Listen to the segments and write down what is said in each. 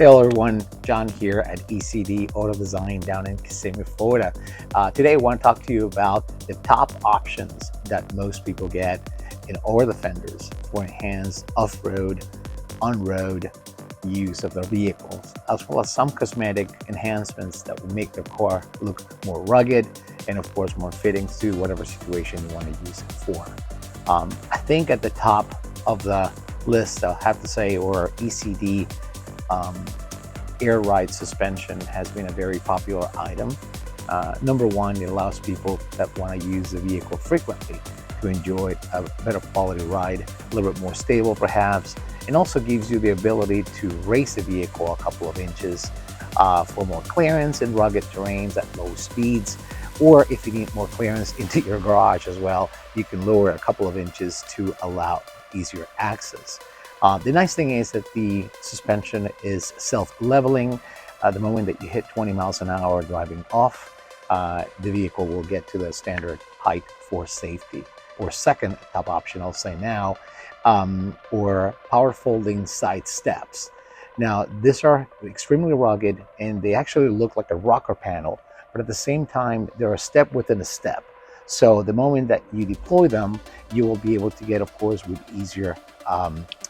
Hello everyone, John here at E.C.D Auto Design down in Kissimmee, Florida. Today I want to talk to you about the top options that most people get in all the fenders for enhanced off-road, on-road use of their vehicles, as well as some cosmetic enhancements that will make their car look more rugged and of course more fitting to whatever situation you want to use it for. I think at the top of the list, I'll have to say, or E.C.D air ride suspension has been a very popular item. Number one, it allows people that want to use the vehicle frequently to enjoy a better quality ride, a little bit more stable perhaps, and also gives you the ability to raise the vehicle a couple of inches for more clearance in rugged terrains at low speeds, or if you need more clearance into your garage as well, you can lower a couple of inches to allow easier access. The nice thing is that the suspension is self-leveling. The moment that you hit 20 miles an hour driving off, the vehicle will get to the standard height for safety. Or second top option, I'll say now, or power folding side steps. Now, these are extremely rugged and they actually look like a rocker panel, but at the same time, they're a step within a step. So the moment that you deploy them, you will be able to get, of course, with easier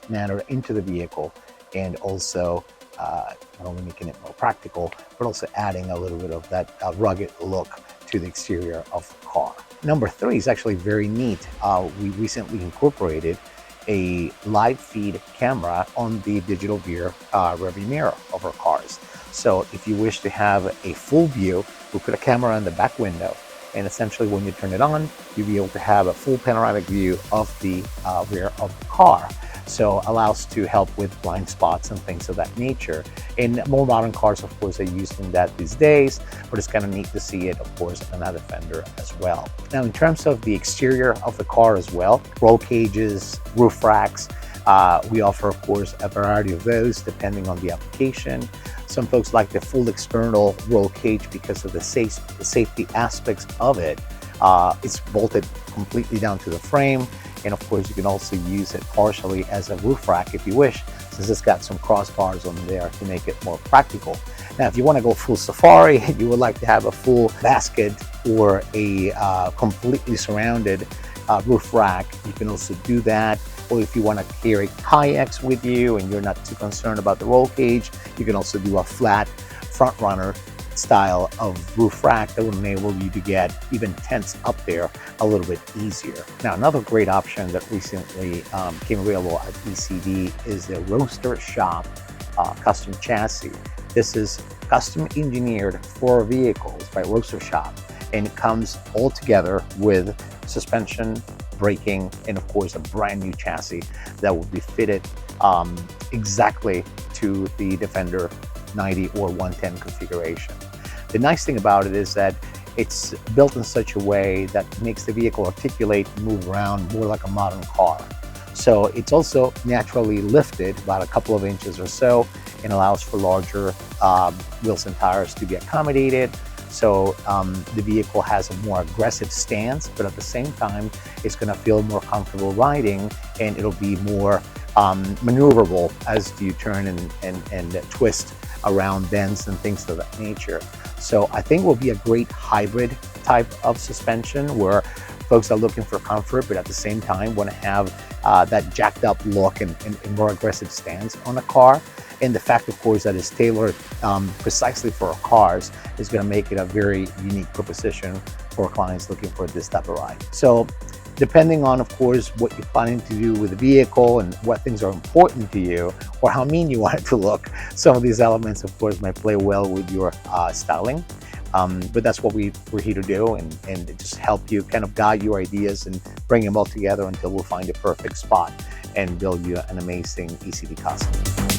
manner into the vehicle, and also not only making it more practical, but also adding a little bit of that rugged look to the exterior of the car. Number three is actually very neat. We recently incorporated a live feed camera on the digital rearview mirror of our cars. So if you wish to have a full view, we put a camera in the back window, and essentially when you turn it on, you'll be able to have a full panoramic view of the rear of the car. So allows to help with blind spots and things of that nature. And more modern cars, of course, are using that these days, but it's kind of neat to see it, of course, in another fender as well. Now, in terms of the exterior of the car as well, roll cages, roof racks, we offer, of course, a variety of those depending on the application. Some folks like the full external roll cage because of the safety aspects of it. It's bolted completely down to the frame. And of course, you can also use it partially as a roof rack if you wish, since it's got some crossbars on there to make it more practical. Now, if you want to go full safari, you would like to have a full basket or a completely surrounded roof rack, you can also do that. Or if you want to carry kayaks with you and you're not too concerned about the roll cage, you can also do a flat front runner style of roof rack that will enable you to get even tents up there a little bit easier. Now, another great option that recently came available at E.C.D is the Roaster Shop custom chassis. This is custom engineered for vehicles by Roaster Shop, and it comes all together with suspension, braking, and of course a brand new chassis that will be fitted exactly to the Defender 90 or 110 configuration. The nice thing about it is that it's built in such a way that makes the vehicle articulate and move around more like a modern car. So it's also naturally lifted about a couple of inches or so and allows for larger wheels and tires to be accommodated. So the vehicle has a more aggressive stance, but at the same time, it's going to feel more comfortable riding, and it'll be more maneuverable as you turn and twist around bends and things of that nature. So I think it will be a great hybrid type of suspension where folks are looking for comfort, but at the same time want to have that jacked up look and more aggressive stance on a car. And the fact, of course, that it's tailored precisely for our cars is going to make it a very unique proposition for clients looking for this type of ride. So depending on, of course, what you're planning to do with the vehicle and what things are important to you or how mean you want it to look, some of these elements, of course, might play well with your styling. But that's what we're here to do, and just help you kind of guide your ideas and bring them all together until we'll find a perfect spot and build you an amazing E.C.D costume.